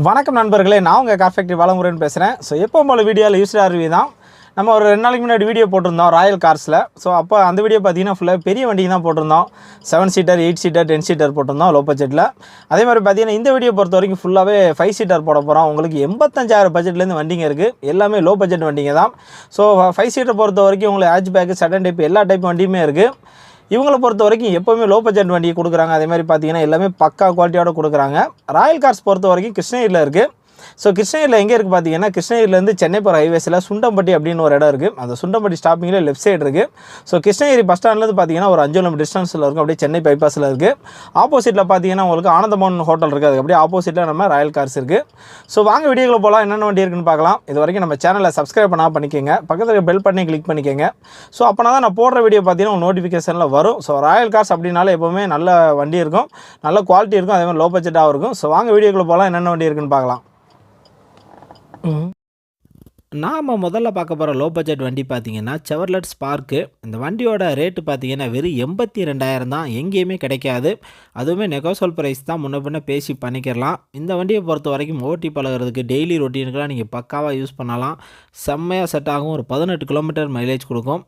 வணக்கம் நண்பர்களே, நான் உங்கள் கார் ஃபேக்டரி பாலமுருகன் பேசுகிறேன். ஸோ எப்பவும் போல வீடியோவில் யூஸ்டாக ரிவ்யூ தான். நம்ம ஒரு 2 நாளைக்கு முன்னாடி வீடியோ போட்டிருந்தோம் ராயல் கார்ஸில். ஸோ அப்போ அந்த வீடியோ பார்த்தீங்கன்னா ஃபுல்லாக பெரிய வண்டிக்கு தான் போட்டிருந்தோம். 7 சீட்டர், 8 சீட்டர், 10 சீட்டர் போட்டிருந்தோம் லோ பட்ஜெட்டில். அதே மாதிரி பார்த்தீங்கன்னா இந்த வீடியோ பொறுத்த வரைக்கும் ஃபுல்லாகவே 5 சீட்டர் போட போகிறோம். உங்களுக்கு 85,000 பட்ஜெட்லேருந்து வண்டிங்க இருக்குது. எல்லாமே லோ பட்ஜெட் வண்டிங்க தான். ஸோ 5 சீட்டர் பொறுத்த வரைக்கும் உங்களுக்கு ஹேட்ச் பேக்கு, சடன் டைப் எல்லா டைப் வண்டியுமே இருக்குது. இவங்களை பொறுத்த வரைக்கும் எப்போவுமே லோ பட்ஜெட் வண்டியை கொடுக்குறாங்க. அதே மாதிரி பார்த்தீங்கன்னா எல்லாமே பக்கா குவாலிட்டியோட கொடுக்குறாங்க. ராயல் கார்ஸ் பொறுத்த வரைக்கும் கிருஷ்ணகிரியில் இருக்குது. ஸோ கிருஷ்ணகிரியில் எங்கே இருக்குது பார்த்தீங்கன்னா, கிருஷ்ணகிரிலேருந்து சென்னை போகிற ஹைவேஸில் சுண்டம்பட்டி அப்படின்னு ஒரு இடம் இருக்குது. அந்த சுண்டம்பட்டி ஸ்டாப்பிங்கில் லெஃப்ட் சைடு இருக்குது. ஸோ கிருஷ்ணகிரி பஸ் ஸ்டாண்ட்லேருந்து பார்த்தீங்கன்னா ஒரு 5 கிலோமீட்டர் டிஸ்டன்ஸில் இருக்கும். அப்படியே சென்னை பைபாஸில் இருக்குது. ஆப்போசிட்டில் பார்த்தீங்கன்னா உங்களுக்கு ஆனந்தமோகன் ஹோட்டல் இருக்குது. அதுக்கு அப்படியே ஆப்போசிட்டில் நம்ம ராயல் கார்ஸ் இருக்குது. ஸோ வாங்க வீடியோக்குள்ள போகலாம். என்னென்ன வண்டி இருக்குன்னு பார்க்கலாம். இது வரைக்கும் நம்ம சேனலை சப்ஸ்கிரைப் பண்ணால் பண்ணிக்கோங்க. பக்கத்தில் பெல் பண்ணி கிளிக் பண்ணிக்கோங்க. ஸோ அப்போனா தான் நான் போடுற வீடியோ பார்த்தீங்கன்னா நோட்டிஃபிகேஷனில் வரும். ஸோ ராயல் கார்ஸ் அப்படின்னாலே எப்போவுமே நல்ல வண்டி இருக்கும், நல்ல குவாலிட்டி இருக்கும், அதே மாதிரி லோ பட்ஜெட்டாகவும் இருக்கும். ஸோ வாங்க வீடியோக்குள்ள போகலாம். என்னென்ன வண்டி இருக்குன்னு பார்க்கலாம். நாம் முதல்ல பார்க்க போகிற லோ பட்ஜெட் வண்டி பார்த்தீங்கன்னா செவர்லெட் ஸ்பார்க்கு. இந்த வண்டியோட ரேட்டு பார்த்தீங்கன்னா வெறும் 82,000 தான். எங்கேயுமே கிடைக்காது. அதுவுமே நெகோசியபிள் ப்ரைஸ் தான். முன்ன பின்ன பேசி பண்ணிக்கிறலாம். இந்த வண்டியை பொறுத்த வரைக்கும் ஓட்டி பழகிறதுக்கு டெய்லி ரொட்டீனுக்கெலாம் நீங்கள் பக்காவாக யூஸ் பண்ணலாம். செம்மையாக செட் ஆகும். ஒரு 18 கிலோமீட்டர் மைலேஜ் கொடுக்கும்.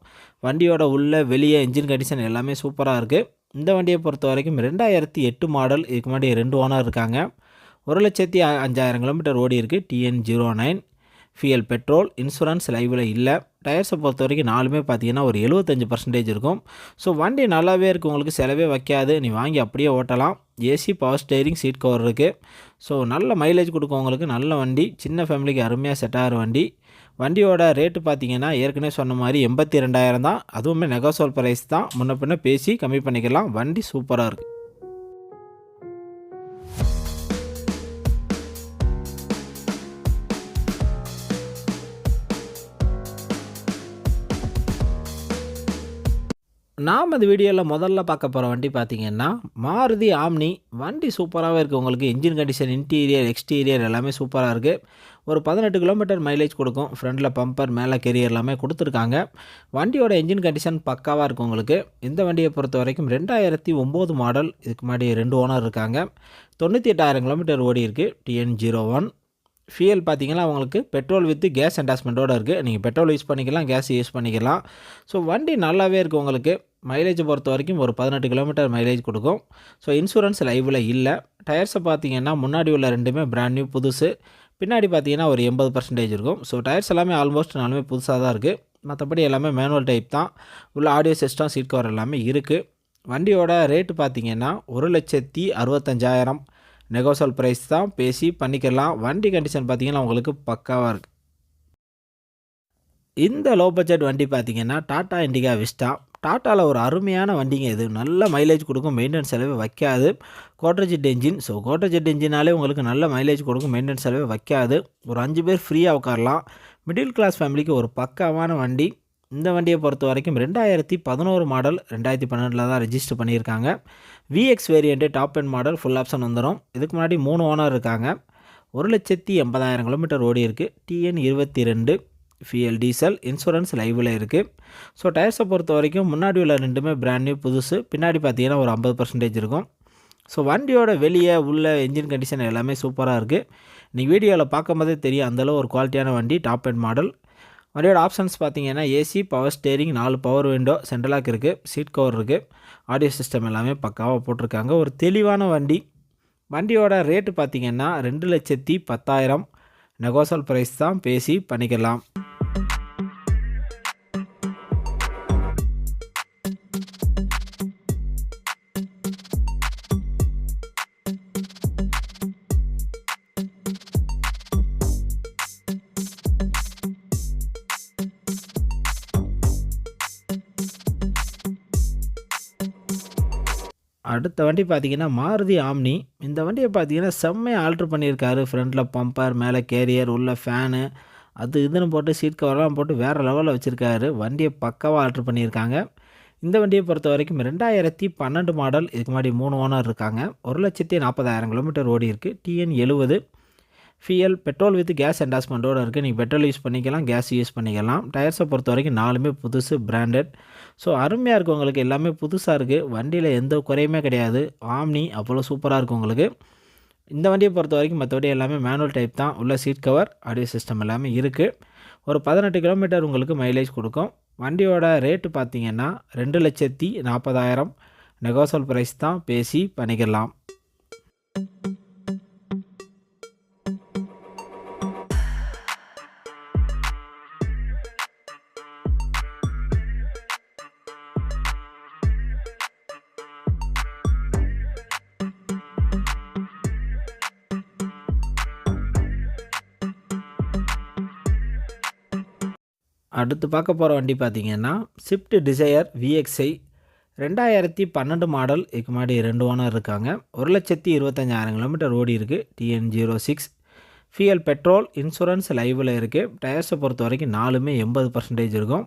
வண்டியோட உள்ள வெளியே இன்ஜின் கண்டிஷன் எல்லாமே சூப்பராக இருக்குது. இந்த வண்டியை பொறுத்த வரைக்கும் 2008 மாடல். இதுக்கு முன்னாடி 2 ஓனர் இருக்காங்க. 1,05,000 கிலோமீட்டர் ஓடி இருக்குது. TN09 ஃபியல் petrol. இன்சூரன்ஸ் லைவில் இல்லை. டயர்ஸை பொறுத்த வரைக்கும் நாலுமே பார்த்தீங்கன்னா ஒரு 75% இருக்கும். ஸோ வண்டி நல்லாவே இருக்குது. உங்களுக்கு செலவே வைக்காது. நீ வாங்கி அப்படியே ஓட்டலாம். AC, power steering, seat cover இருக்குது. ஸோ நல்ல மைலேஜ் கொடுக்கும் உங்களுக்கு. நல்ல வண்டி. சின்ன ஃபேமிலிக்கு அருமையாக செட் ஆகிற வண்டி. வண்டியோட ரேட்டு பார்த்தீங்கன்னா ஏற்கனவே சொன்ன மாதிரி 82,000 தான். அதுவுமே நெகோசியபிள் ப்ரைஸ் தான். முன்ன பின்ன பேசி கம்மி பண்ணிக்கலாம். வண்டி சூப்பராக இருக்குது. நாம் இந்த வீடியோவில் முதல்ல பார்க்க போகிற வண்டி பார்த்திங்கன்னா மாருதி ஆம்னி. வண்டி சூப்பராகவே இருக்குது. உங்களுக்கு இன்ஜின் கண்டிஷன், இன்டீரியர், எக்ஸ்டீரியர் எல்லாமே சூப்பராக இருக்குது. ஒரு 18 கிலோமீட்டர் மைலேஜ் கொடுக்கும். ஃப்ரண்டில் பம்பர், மேலே கேரியர் எல்லாமே கொடுத்துருக்காங்க. வண்டியோட இன்ஜின் கண்டிஷன் பக்காவாக இருக்கும் உங்களுக்கு. இந்த வண்டியை பொறுத்த வரைக்கும் 2009 மாடல். இதுக்கு முன்னாடி 2 ஓனர் இருக்காங்க. 98,000 கிலோமீட்டர் ஓடி இருக்குது. TN01 ஃபியல் பார்த்தீங்கன்னா உங்களுக்கு பெட்ரோல் வித் கேஸ் அட்டாச்மெண்ட்டோடு இருக்குது. நீங்கள் பெட்ரோல் யூஸ் பண்ணிக்கலாம், கேஸ் யூஸ் பண்ணிக்கலாம். ஸோ வண்டி நல்லாவே இருக்குது உங்களுக்கு. மைலேஜை பொறுத்த வரைக்கும் ஒரு 18 கிலோமீட்டர் மைலேஜ் கொடுக்கும். ஸோ இன்சூரன்ஸ் லைவில் இல்லை. டயர்ஸை பார்த்தீங்கன்னா முன்னாடி உள்ள ரெண்டுமே பிராண்ட் நியூ புதுசு. பின்னாடி பார்த்தீங்கன்னா ஒரு 80% இருக்கும். ஸோ டயர்ஸ் எல்லாமே ஆல்மோஸ்ட் நாலுமே புதுசாக தான் இருக்குது. மற்றபடி எல்லாமே மேனுவல் டைப் தான். உள்ள ஆடியோ சிஸ்டம், சீட் கவர் எல்லாமே இருக்குது. வண்டியோட ரேட்டு பார்த்தீங்கன்னா 1,65,000. நெகோசியபிள் ப்ரைஸ் தான். பேசி பண்ணிக்கலாம். வண்டி கண்டிஷன் பார்த்தீங்கன்னா உங்களுக்கு பக்காவாக இருக்குது. இந்த லோ பட்ஜெட் வண்டி பார்த்தீங்கன்னா டாடா இண்டிகா விஸ்டா. டாட்டாவில் ஒரு அருமையான வண்டிங்க இது. நல்ல மைலேஜ் கொடுக்கும். மெயின்டெனன்ஸ் செலவே வைக்காது. Quadrajet engine. So Quadrajet என்ஜினாலே உங்களுக்கு நல்ல மைலேஜ் கொடுக்கும். மெயின்டெனன்ஸ் செலவே வைக்காது. ஒரு 5 பேர் ஃப்ரீயாக உட்காரலாம். மிடில் கிளாஸ் ஃபேமிலிக்கு ஒரு பக்காவான வண்டி. இந்த வண்டியை பொறுத்த வரைக்கும் 2011 மாடல். 2012 தான் ரெஜிஸ்டர் பண்ணியிருக்காங்க. VX variant, top end model, full option வந்துடும். இதுக்கு முன்னாடி 3 ஓனர் இருக்காங்க. 1,80,000 கிலோமீட்டர் ஓடி இருக்குது. TN22 ஃபியல் diesel. இன்சூரன்ஸ் லைவில் இருக்குது. ஸோ டயர்ஸை பொறுத்த வரைக்கும் முன்னாடி உள்ள ரெண்டுமே பிராண்ட் நியூ புதுசு. பின்னாடி பார்த்தீங்கன்னா ஒரு 50% இருக்கும். ஸோ வண்டியோட வெளியே உள்ள இன்ஜின் கண்டிஷன் எல்லாமே சூப்பராக இருக்குது. நீங்கள் வீடியோவில் பார்க்கும்போதே தெரியும் அந்தளவு ஒரு குவாலிட்டியான வண்டி. Top end model. வண்டியோட ஆப்ஷன்ஸ் பார்த்தீங்கன்னா AC, power steering, 4 power window, central lock இருக்குது, சீட் கவர் இருக்குது, ஆடியோ சிஸ்டம் எல்லாமே பக்காவாக போட்டிருக்காங்க. ஒரு தெளிவான வண்டி. வண்டியோட ரேட்டு பார்த்தீங்கன்னா 2,10,000. நெகோசியபிள் ப்ரைஸ் தான். பேசி பண்ணிக்கலாம். அடுத்த வண்டி பார்த்தீங்கன்னா மாருதி ஆம்னி. இந்த வண்டியை பார்த்தீங்கன்னா செம்மையாக ஆல்ட்ரு பண்ணியிருக்காரு. ஃப்ரண்டில் பம்பர், மேலே கேரியர், உள்ள ஃபேனு, அது இதுன்னு போட்டு சீட் கவர்லாம் போட்டு வேறு லெவலில் வச்சுருக்காரு. வண்டியை பக்காவாக ஆல்ட்ரு பண்ணியிருக்காங்க. இந்த வண்டியை பொறுத்த வரைக்கும் 2012 மாடல். இதுக்கு முன்னாடி 3 ஓனர் இருக்காங்க. 1,40,000 கிலோமீட்டர் ஓடி இருக்குது. TN70 ஃபியல் பெட்ரோல் வித் கேஸ் அட்டாச்மெண்ட்டோடு இருக்குது. நீங்கள் பெட்ரோல் யூஸ் பண்ணிக்கலாம், கேஸ் யூஸ் பண்ணிக்கலாம். டயர்ஸை பொறுத்த வரைக்கும் நாலுமே புதுசு, பிராண்டட். ஸோ அருமையாக இருக்குது உங்களுக்கு. எல்லாமே புதுசாக இருக்குது. வண்டியில் எந்த குறையுமே கிடையாது. ஆம்னி அவ்வளோ சூப்பராக இருக்குது உங்களுக்கு. இந்த வண்டியை பொறுத்த வரைக்கும் மற்றபடி எல்லாமே மேனுவல் டைப் தான். உள்ள சீட் கவர், ஆடியோ சிஸ்டம் எல்லாமே இருக்குது. ஒரு 18 கிலோமீட்டர் உங்களுக்கு மைலேஜ் கொடுக்கும். வண்டியோட ரேட்டு பார்த்தீங்கன்னா 2,40,000 நெகோசியபிள் ப்ரைஸ் தான், பேசி பண்ணிக்கலாம். அடுத்து பார்க்க போகிற வண்டி பார்த்திங்கன்னா ஸ்விஃப்ட் டிசையர் VXi 2012 மாடல். இதுக்கு முன்னாடி 2 ஓனர் இருக்காங்க. 1,25,000 கிலோமீட்டர் ஓடி இருக்குது. TN06 ஃபியல் பெட்ரோல், இன்சூரன்ஸ் லைவில் இருக்குது. டயர்ஸை பொறுத்த வரைக்கும் 4மே 80% இருக்கும்.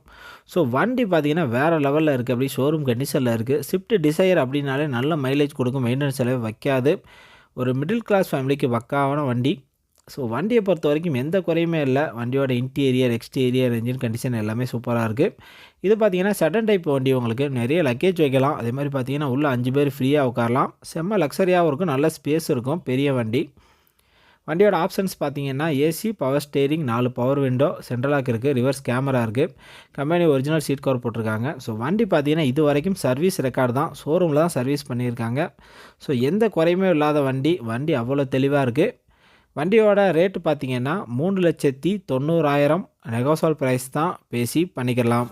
ஸோ வண்டி பார்த்திங்கன்னா வேறு லெவலில் இருக்குது. அப்படி ஷோரூம் கண்டிஷனில் இருக்குது. ஸ்விஃப்ட் டிசையர் அப்படின்னாலே நல்ல மைலேஜ் கொடுக்கும், மெயின்டெனன்ஸ் செலவு வைக்காது. ஒரு மிடில் கிளாஸ் ஃபேமிலிக்கு பக்காவான வண்டி. ஸோ வண்டியை பொறுத்த வரைக்கும் எந்த குறையுமே இல்லை. வண்டியோட இன்டீரியர், எக்ஸ்டீரியர், என்ஜின் கண்டிஷன் எல்லாமே சூப்பராக இருக்குது. இது பார்த்திங்கன்னா சடன் டைப் வண்டி. உங்களுக்கு நிறைய லக்கேஜ் வைக்கலாம். அதே மாதிரி பார்த்திங்கன்னா உள்ளே 5 பேர் ஃப்ரீயாக உட்காரலாம். செம்ம லக்ஸரியாகவும் இருக்கும், நல்ல ஸ்பேஸ் இருக்கும், பெரிய வண்டி. வண்டியோட ஆப்ஷன்ஸ் பார்த்திங்கன்னா AC, power steering, 4 power window, central lock இருக்குது, ரிவர்ஸ் கேமரா இருக்குது, கம்பெனி ஒரிஜினல் சீட் கவர் போட்டிருக்காங்க. ஸோ வண்டி பார்த்திங்கன்னா இது வரைக்கும் சர்வீஸ் ரெக்கார்டு தான், ஷோரூமில் தான் சர்வீஸ் பண்ணியிருக்காங்க. ஸோ எந்த குறையுமே இல்லாத வண்டி. வண்டி அவ்வளோ தெளிவாக இருக்குது. வண்டியோட ரேட்டு பார்த்திங்கன்னா 3,90,000 நெகோசியபிள் ப்ரைஸ் தான், பேசி பண்ணிக்கலாம்.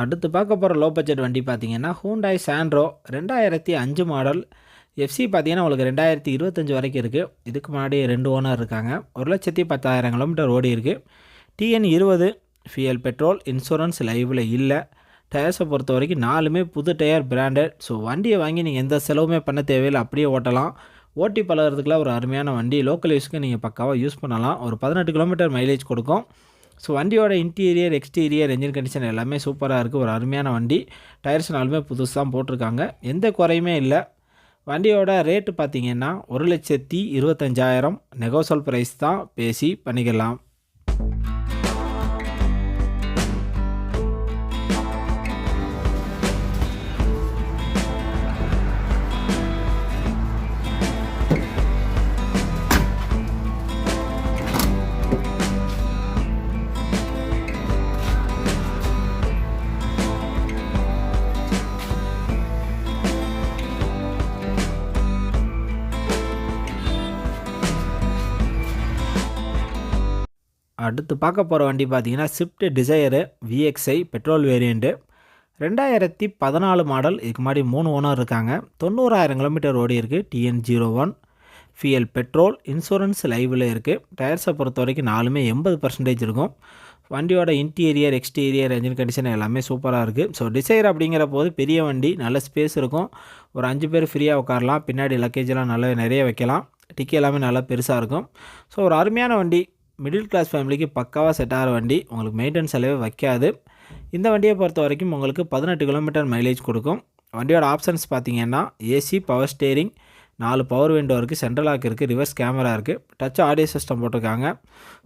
அடுத்து பார்க்க போகிற லோ பட்ஜெட் வண்டி பார்த்திங்கன்னா ஹூண்டாய் சாண்ட்ரோ 2005 மாடல். எஃப்சி பார்த்திங்கன்னா உங்களுக்கு 2025 வரைக்கும் இருக்குது. இதுக்கு முன்னாடி 2 ஓனர் இருக்காங்க. 1,10,000 கிலோமீட்டர் ஓடி இருக்குது. TN20 ஃபியல் பெட்ரோல், இன்சூரன்ஸ் லைவில் இல்லை. டயர்ஸை பொறுத்த வரைக்கும் 4மே புது டயர், பிராண்டட். ஸோ வண்டியை வாங்கி நீங்கள் எந்த செலவுமே பண்ண தேவையில்லை, அப்படியே ஓட்டலாம். ஓட்டி பழகிறதுக்குலாம் ஒரு அருமையான வண்டி. லோக்கல் யூஸ்க்கு நீங்கள் பக்காவாக யூஸ் பண்ணலாம். ஒரு 18 கிலோமீட்டர் மைலேஜ் கொடுக்கும். ஸோ வண்டியோட இன்டீரியர், எக்ஸ்டீரியர், என்ஜின் கண்டிஷன் எல்லாமே சூப்பராக இருக்குது. ஒரு அருமையான வண்டி. டயர்ஸ் 4மே புதுசு தான் போட்டிருக்காங்க, எந்த குறையுமே இல்லை. வண்டியோட ரேட்டு பார்த்திங்கன்னா 1,25,000 நெகோசியபிள் ப்ரைஸ் தான், பேசி பண்ணிக்கலாம். அடுத்து பார்க்க போகிற வண்டி பார்த்திங்கன்னா Swift Dzire VXi petrol variant 2014 model. இதுக்கு முன்னாடி 3 ஓனர் இருக்காங்க. 90,000 கிலோமீட்டர் ஓடி இருக்குது. TN01 ஃபியல் பெட்ரோல், இன்சூரன்ஸ் லைவில் இருக்குது. டயர்ஸை பொறுத்த வரைக்கும் 4மே 80% இருக்கும். வண்டியோட இன்டீரியர், எக்ஸ்டீரியர், என்ஜின் கண்டிஷன் எல்லாமே சூப்பராக இருக்குது. ஸோ டிசையர் அப்படிங்கிற போது பெரிய வண்டி, நல்ல ஸ்பேஸ் இருக்கும். ஒரு 5 பேர் ஃப்ரீயாக உட்காரலாம். பின்னாடி லக்கேஜெலாம் நல்லா நிறைய வைக்கலாம். டிக்கி எல்லாமே நல்லா பெருசாக இருக்கும். ஸோ ஒரு அருமையான வண்டி. மிடில் கிளாஸ் ஃபேமிலிக்கு பக்காவாக செட் ஆகிற வண்டி. உங்களுக்கு மெயின்டெனன்ஸ் செலவே வைக்காது. இந்த வண்டியை பொறுத்த வரைக்கும் உங்களுக்கு 18 கிலோமீட்டர் மைலேஜ் கொடுக்கும். வண்டியோட ஆப்ஷன்ஸ் பார்த்திங்கன்னா AC, power steering, 4 power window இருக்குது, சென்ட்ரல் லாக் இருக்குது, ரிவர்ஸ் கேமரா இருக்குது, டச் ஆடியோ சிஸ்டம் போட்டிருக்காங்க.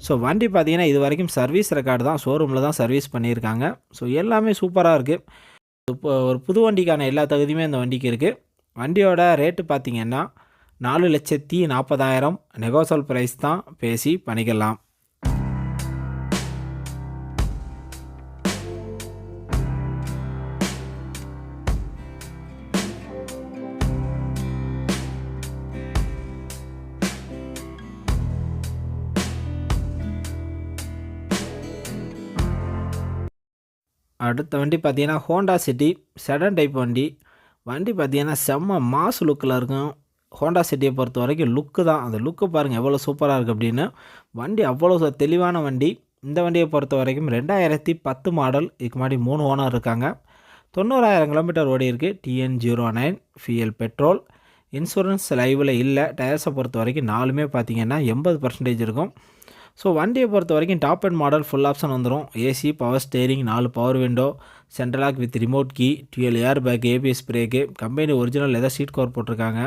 ஸோ வண்டி பார்த்திங்கன்னா இது வரைக்கும் சர்வீஸ் ரெக்கார்டு தான், ஷோரூமில் தான் சர்வீஸ் பண்ணியிருக்காங்க. ஸோ எல்லாமே சூப்பராக இருக்குது. இப்போ ஒரு புது வண்டிக்கான எல்லா தகுதியுமே இந்த வண்டிக்கு இருக்குது. வண்டியோட ரேட்டு பார்த்திங்கன்னா 4,40,000 நெகோசியபிள் ப்ரைஸ் தான், பேசி பண்ணிக்கலாம். அடுத்த வண்டி பார்த்திங்கன்னா ஹோண்டா சிட்டி செடன் டைப் வண்டி. வண்டி பார்த்திங்கன்னா செம்ம மாஸ் லுக்கில் இருக்கும். ஹோண்டா சிட்டியை பொறுத்த வரைக்கும் லுக்கு தான். அந்த லுக்கு பாருங்கள் எவ்வளோ சூப்பராக இருக்குது அப்படின்னு. வண்டி அவ்வளோ தெளிவான வண்டி. இந்த வண்டியை பொறுத்த வரைக்கும் 2010 மாடல். இதுக்கு முன்னாடி 3 ஓனர் இருக்காங்க. 90,000 கிலோமீட்டர் ஓடி இருக்குது. TN09 ஃபியல் பெட்ரோல், இன்சூரன்ஸ் லைவில் இல்லை. டயர்ஸை பொறுத்த வரைக்கும் 4மே பார்த்திங்கன்னா 80% இருக்கும். ஸோ வண்டியை பொறுத்த வரைக்கும் top end model full option வந்துடும். AC, power steering, 4 power window, central lock with remote key, dual air bag, ABS brake, company original leather seat cover போட்டிருக்காங்க.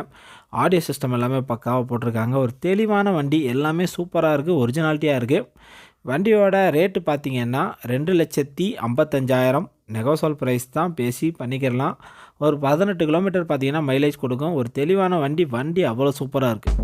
ஆடியோ சிஸ்டம் எல்லாமே பக்காவாக போட்டிருக்காங்க. ஒரு தெளிவான வண்டி, எல்லாமே சூப்பராக இருக்குது, ஒரிஜினாலிட்டியாக இருக்குது. வண்டியோட ரேட்டு பார்த்திங்கன்னா 2,55,000 நெகோசல் ப்ரைஸ் தான், பேசி பண்ணிக்கிறலாம். ஒரு 18 கிலோமீட்டர் பார்த்திங்கன்னா மைலேஜ் கொடுக்கும். ஒரு தெளிவான வண்டி அவ்வளோ சூப்பராக இருக்குது.